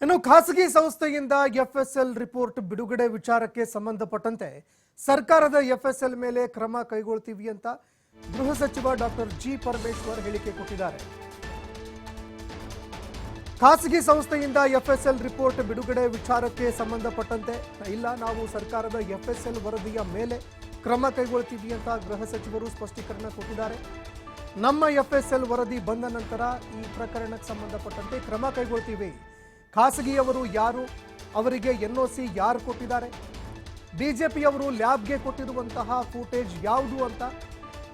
ಇನ್ನು ಖಾಸಗಿ ಸಂಸ್ಥೆಯಿಂದ ಎಫ್ಎಸ್ಎಲ್ ರಿಪೋರ್ಟ್ ಬಿಡುಗಡೆ ವಿಚಾರಕ್ಕೆ ಸಂಬಂಧಪಟ್ಟಂತೆ ಸರ್ಕಾರದ ಎಫ್ಎಸ್ಎಲ್ ಮೇಲೆ ಕ್ರಮ ಕೈಗೊಳ್ಳುತ್ತೀವಿ ಅಂತ ಗೃಹ ಸಚಿವ ಡಾಕ್ಟರ್ ಜಿ ಪರಮೇಶ್ವರ್ ಹೇಳಿಕೆ ಕೊಟ್ಟಿದ್ದಾರೆ. ಖಾಸಗಿ ಸಂಸ್ಥೆಯಿಂದ ಎಫ್ಎಸ್ಎಲ್ ರಿಪೋರ್ಟ್ ಬಿಡುಗಡೆ ವಿಚಾರಕ್ಕೆ ಸಂಬಂಧಪಟ್ಟಂತೆ ಇಲ್ಲ, ನಾವು ಸರ್ಕಾರದ ಎಫ್ಎಸ್ಎಲ್ ವರದಿಯ ಮೇಲೆ ಕ್ರಮ ಕೈಗೊಳ್ಳುತ್ತೀವಿ ಅಂತ ಗೃಹ ಸಚಿವರು ಸ್ಪಷ್ಟೀಕರಣ ಕೊಟ್ಟಿದ್ದಾರೆ. ನಮ್ಮ ಎಫ್ಎಸ್ಎಲ್ ವರದಿ ಬಂದ ನಂತರ ಈ ಪ್ರಕರಣಕ್ಕೆ ಸಂಬಂಧಪಟ್ಟಂತೆ ಕ್ರಮ ಕೈಗೊಳ್ತೀವಿ. ಖಾಸಗಿಯವರು ಯಾರು, ಅವರಿಗೆ ಎನ್ಒಸಿ ಯಾರು ಕೊಟ್ಟಿದ್ದಾರೆ, ಬಿಜೆಪಿಯವರು ಲ್ಯಾಬ್ಗೆ ಕೊಟ್ಟಿರುವಂತಹ ಫೂಟೇಜ್ ಯಾವುದು ಅಂತ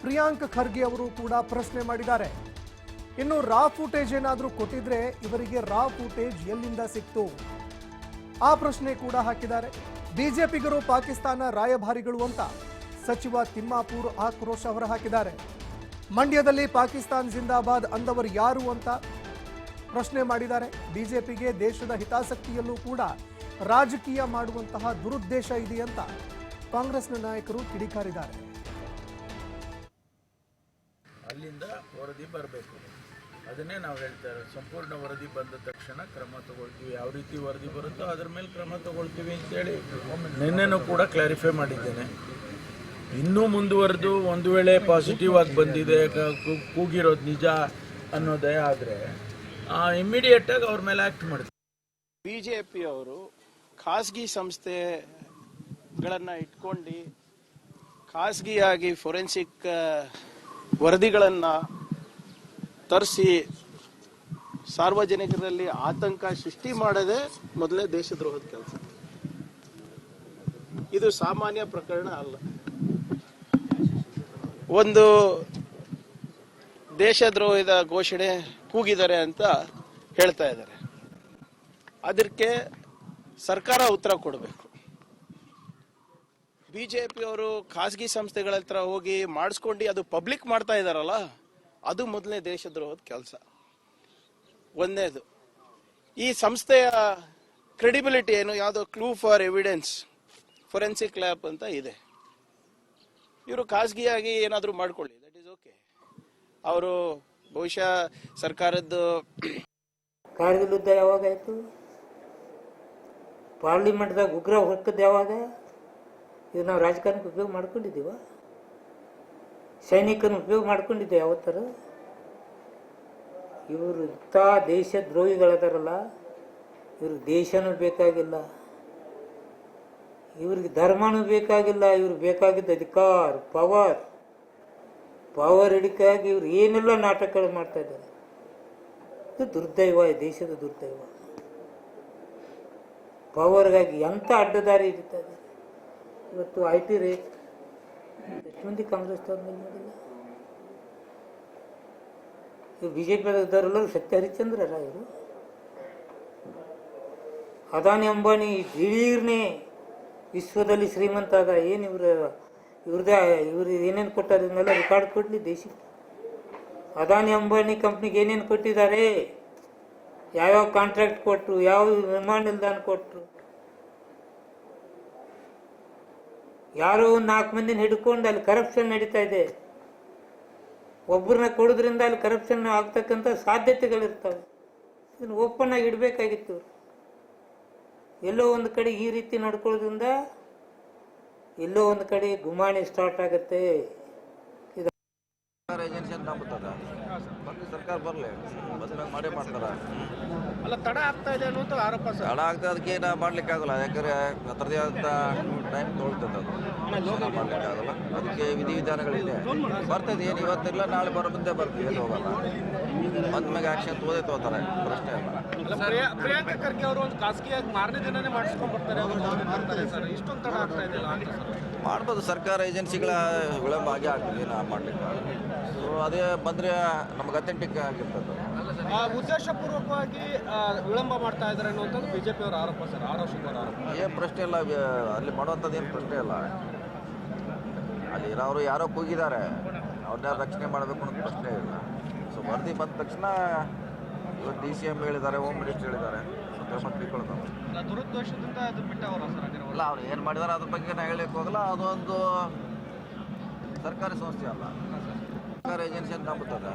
ಪ್ರಿಯಾಂಕ್ ಖರ್ಗೆ ಅವರು ಕೂಡ ಪ್ರಶ್ನೆ ಮಾಡಿದ್ದಾರೆ. ಇನ್ನು ರಾ ಫೂಟೇಜ್ ಏನಾದರೂ ಕೊಟ್ಟಿದ್ರೆ ಇವರಿಗೆ ರಾ ಫೂಟೇಜ್ ಎಲ್ಲಿಂದ ಸಿಕ್ತು ಆ ಪ್ರಶ್ನೆ ಕೂಡ ಹಾಕಿದ್ದಾರೆ. ಬಿಜೆಪಿಗರು ಪಾಕಿಸ್ತಾನ ರಾಯಭಾರಿಗಳು ಅಂತ ಸಚಿವ ತಿಮ್ಮಾಪುರ್ ಆಕ್ರೋಶ ಹೊರಹಾಕಿದ್ದಾರೆ. ಮಂಡ್ಯದಲ್ಲಿ ಪಾಕಿಸ್ತಾನ್ ಜಿಂದಾಬಾದ್ ಅಂದವರು ಯಾರು ಅಂತ ಪ್ರಶ್ನೆ ಮಾಡಿದ್ದಾರೆ. ಬಿಜೆಪಿಗೆ ದೇಶದ ಹಿತಾಸಕ್ತಿಯಲ್ಲೂ ಕೂಡ ರಾಜಕೀಯ ಮಾಡುವಂತಹ ದುರುದ್ದೇಶ ಇದೆ ಅಂತ ಕಾಂಗ್ರೆಸ್ನ ನಾಯಕರು ಕಿಡಿಕಾರಿದ್ದಾರೆ. ಅಲ್ಲಿಂದ ವರದಿ ಬರಬೇಕು, ಅದನ್ನೇ ನಾವು ಹೇಳ್ತಾರೆ. ಸಂಪೂರ್ಣ ವರದಿ ಬಂದ ತಕ್ಷಣ ಕ್ರಮ ತಗೊಳ್ತೀವಿ. ಯಾವ ರೀತಿ ವರದಿ ಬರುತ್ತೋ ಅದರ ಮೇಲೆ ಕ್ರಮ ತಗೊಳ್ತೀವಿ ಅಂತೇಳಿ ನಿನ್ನೆನೂ ಕೂಡ ಕ್ಲಾರಿಫೈ ಮಾಡಿದ್ದೇನೆ. ಇನ್ನೂ ಮುಂದುವರೆದು ಒಂದು ವೇಳೆ ಪಾಸಿಟಿವ್ ಆಗಿ ಬಂದಿದೆ, ಕೂಗಿರೋದು ನಿಜ ಅನ್ನೋದೇ ಆದರೆ ಇಮ್ಮಿಡಿಯೇಟಾಗಿ ಅವ್ರ ಮೇಲೆ ಆ್ಯಕ್ಟ್ ಮಾಡ್ತಾರೆ. ಬಿಜೆಪಿಯವರು ಖಾಸಗಿ ಸಂಸ್ಥೆಗಳನ್ನು ಇಟ್ಕೊಂಡು ಖಾಸಗಿಯಾಗಿ ಫೊರೆನ್ಸಿಕ್ ವರದಿಗಳನ್ನು ತರಿಸಿ ಸಾರ್ವಜನಿಕರಲ್ಲಿ ಆತಂಕ ಸೃಷ್ಟಿ ಮಾಡದೆ ಮೊದಲೇ ದೇಶದ್ರೋಹದ ಕೆಲಸ. ಇದು ಸಾಮಾನ್ಯ ಪ್ರಕರಣ ಅಲ್ಲ. ಒಂದು ದೇಶದ್ರೋಹದ ಘೋಷಣೆ ಕೂಗಿದ್ದಾರೆ ಅಂತ ಹೇಳ್ತಾ ಇದ್ದಾರೆ. ಅದಕ್ಕೆ ಸರ್ಕಾರ ಉತ್ತರ ಕೊಡಬೇಕು. ಬಿಜೆಪಿಯವರು ಖಾಸಗಿ ಸಂಸ್ಥೆಗಳ ಹತ್ರ ಹೋಗಿ ಮಾಡಿಸ್ಕೊಂಡು ಅದು ಪಬ್ಲಿಕ್ ಮಾಡ್ತಾ ಇದ್ದಾರಲ್ಲ, ಅದು ಮೊದಲನೇ ದೇಶದ್ರೋಹದ ಕೆಲಸ. ಒಂದನೇದು, ಈ ಸಂಸ್ಥೆಯ ಕ್ರೆಡಿಬಿಲಿಟಿ ಏನು, ಯಾವುದೋ clue for evidence forensic lab ಅಂತ ಇದೆ. ಇವರು ಖಾಸಗಿಯಾಗಿ ಏನಾದರೂ ಮಾಡ್ಕೊಳ್ಳಿ, ದಟ್ ಈಸ್ ಓಕೆ. ಅವರು ಬಹುಶಃ ಸರ್ಕಾರದ್ದು ಕಾರ್ಗಿಲ್ ಯುದ್ಧ ಯಾವಾಗಾಯ್ತು, ಪಾರ್ಲಿಮೆಂಟ್ದಾಗ ಉಗ್ರ ಹೊಕ್ಕದ್ದು ಯಾವಾಗ, ಇದು ನಾವು ರಾಜಕಾರಣಕ್ಕೆ ಉಪಯೋಗ ಮಾಡ್ಕೊಂಡಿದ್ದೀವ, ಸೈನಿಕರನ್ನ ಉಪಯೋಗ ಮಾಡ್ಕೊಂಡಿದ್ದೆ ಯಾವತ್ತರ. ಇವರು ಇಂಥ ದೇಶದ್ರೋಹಿಗಳದಾರಲ್ಲ, ಇವ್ರಿಗೆ ದೇಶನೂ ಬೇಕಾಗಿಲ್ಲ, ಇವ್ರಿಗೆ ಧರ್ಮನೂ ಬೇಕಾಗಿಲ್ಲ, ಇವ್ರಿಗೆ ಬೇಕಾಗಿದ್ದ ಅಧಿಕಾರ, ಪವರ್ ಹಿಡಿಕಾಗಿ ಇವ್ರು ಏನೆಲ್ಲ ನಾಟಕಗಳು ಮಾಡ್ತಾ ಇದ್ದಾರೆ. ಇದು ದುರ್ದೈವ, ದೇಶದ ದುರ್ದೈವ. ಪವರ್ಗಾಗಿ ಎಂಥ ಅಡ್ಡದಾರಿ ಹಿಡಿತಾ ಇದ್ದಾರೆ. ಇವತ್ತು IT ರೇಟ್ ಎಷ್ಟು ಮಂದಿ ಕಾಂಗ್ರೆಸ್ ಮೇಲೆ ಮಾಡಿಲ್ಲ. ಇವ್ರು BJP ಇದ್ದಾರಲ್ಲ, ಸತ್ಯ ಹರಿಶ್ಚಂದ್ರರ ಇವರು. ಅದಾನಿ ಅಂಬಾನಿ ದಿಢೀರ್ನೇ ವಿಶ್ವದಲ್ಲಿ ಶ್ರೀಮಂತ ಅದ. ಏನು ಇವ್ರು ಏನೇನು ಕೊಟ್ಟಾರೆ ಇದನ್ನೆಲ್ಲ ರೆಕಾರ್ಡ್ ಕೊಡಲಿ ದೇಶಕ್ಕೆ. ಅದಾನಿ ಅಂಬಾನಿ ಕಂಪ್ನಿಗೆ ಏನೇನು ಕೊಟ್ಟಿದ್ದಾರೆ, ಯಾವ್ಯಾವ ಕಾಂಟ್ರಾಕ್ಟ್ ಕೊಟ್ಟರು, ಯಾವ ವಿಮಾನ ನಿಲ್ದಾಣ ಕೊಟ್ಟರು, ಯಾರೋ ಒಂದು 4 ಮಂದಿನ ಹಿಡ್ಕೊಂಡು ಅಲ್ಲಿ ಕರಪ್ಷನ್ ನಡೀತಾ ಇದೆ. ಒಬ್ಬರನ್ನ ಕೊಡೋದ್ರಿಂದ ಅಲ್ಲಿ ಕರಪ್ಷನ್ ಆಗ್ತಕ್ಕಂಥ ಸಾಧ್ಯತೆಗಳಿರ್ತವೆ. ಇದನ್ನು ಓಪನ್ ಆಗಿ ಇಡಬೇಕಾಗಿತ್ತು. ಎಲ್ಲೋ ಒಂದು ಕಡೆ ಈ ರೀತಿ ನಡ್ಕೊಳ್ಳೋದ್ರಿಂದ ಎಲ್ಲೋ ಒಂದು ಕಡೆ ಗುಮಾಣಿ ಸ್ಟಾರ್ಟ್ ಆಗುತ್ತೆ. ಏಜೆನ್ಸಿ ಅಂತ ನಂಬುತ್ತದ ಬಂದು ಸರ್ಕಾರ ಬರಲಿ, ಬಂದಾಗ ಮಾಡೇ ಮಾಡ್ತಾರ. ಅಲ್ಲ, ತಡ ಆಗ್ತಾ ಇದೆ ಅನ್ನೋದು ಆರೋಪ. ತಡ ಆಗ್ತದೆ, ಅದಕ್ಕೆ ನಾವು ಮಾಡ್ಲಿಕ್ಕೆ ಆಗೋಲ್ಲ. ಯಾಕಂದ್ರೆ ಅದರದೇ ಆದ ಟೈಮ್ ತೊಗೊಳ್ತದೆ, ಅದು ಮಾಡ್ಲಿಕ್ಕೆ ಆಗೋಲ್ಲ. ಅದಕ್ಕೆ ವಿಧಿವಿಧಾನಗಳಿದೆ, ಬರ್ತದೆ. ಏನು ಇವತ್ತಿಲ್ಲ ನಾಳೆ ಬರೋ ಮುಂದೆ ಬರ್ತೀವಿ, ಎಲ್ಲಿ ಹೋಗಲ್ಲ. ಬಂದ ಮ್ಯಾಗ ಆಕ್ಷನ್ ತಗೋತಾರೆ, ಪ್ರಶ್ನೆ ಇಲ್ಲ. ಪ್ರಿಯಾಂಕ ಖರ್ಗೆ ಅವರು ಒಂದು ಖಾಸಗಿಯಾಗಿ ಮಾರನೇ ದಿನನೇ ಮಾಡಿಸ್ಕೊಂಡು ಬರ್ತಾರೆ ಸರ್, ಇಷ್ಟೊಂದು ತಡ ಆಗ್ತಾ ಇದೆಯಲ್ಲ ಮಾಡ್ಬೋದು. ಸರ್ಕಾರ ಏಜೆನ್ಸಿಗಳ ವಿಳಂಬ ಆಗೇ ಆಗ್ತದೆ, ನಾವು ಮಾಡ್ಲಿಕ್ಕೆ. ಸೊ ಅದೇ ಬಂದರೆ ನಮ್ಗೆ ಅಥೆಂಟಿಕ್ ಆಗಿರ್ತದೆ. ಉದ್ದೇಶಪೂರ್ವಕವಾಗಿ ವಿಳಂಬ ಮಾಡ್ತಾ ಇದ್ದಾರೆ ಅನ್ನುವಂಥದ್ದು ಬಿಜೆಪಿ ಅವರ ಆರೋಪ ಸರ್. ಏನು ಪ್ರಶ್ನೆ ಇಲ್ಲ, ಅಲ್ಲಿ ಮಾಡುವಂಥದ್ದು ಏನು ಪ್ರಶ್ನೆ ಇಲ್ಲ. ಅಲ್ಲಿ ಇರೋರು ಯಾರೋ ಕೂಗಿದ್ದಾರೆ, ಅವ್ರನ್ನ ರಕ್ಷಣೆ ಮಾಡಬೇಕು ಅನ್ನೋದು ಪ್ರಶ್ನೆ ಇಲ್ಲ. ಸೊ ವರದಿ ಬಂದ ತಕ್ಷಣ ಇವತ್ತು DCM ಹೇಳಿದ್ದಾರೆ, ಹೋಮ್ ಮಿನಿಸ್ಟರ್ ಹೇಳಿದ್ದಾರೆ, ಕ್ರಮ ಕೈಗೊಳ್ತಾರೆ. ದುರುದ್ದೇಶದಿಂದ ಅದು ಬಿಟ್ಟವರು ಸರ್ ಅಲ್ಲ, ಅವ್ರು ಏನು ಮಾಡಿದಾರೆ ಅದ್ರ ಬಗ್ಗೆ ನಾನು ಹೇಳಲಿಕ್ಕೆ ಹೋಗಲ್ಲ. ಅದೊಂದು ಸರ್ಕಾರಿ ಸಂಸ್ಥೆ ಅಲ್ಲ, ಸರ್ಕಾರ ಏಜೆನ್ಸಿ ಅಂತ ನಂಬುತ್ತದೆ.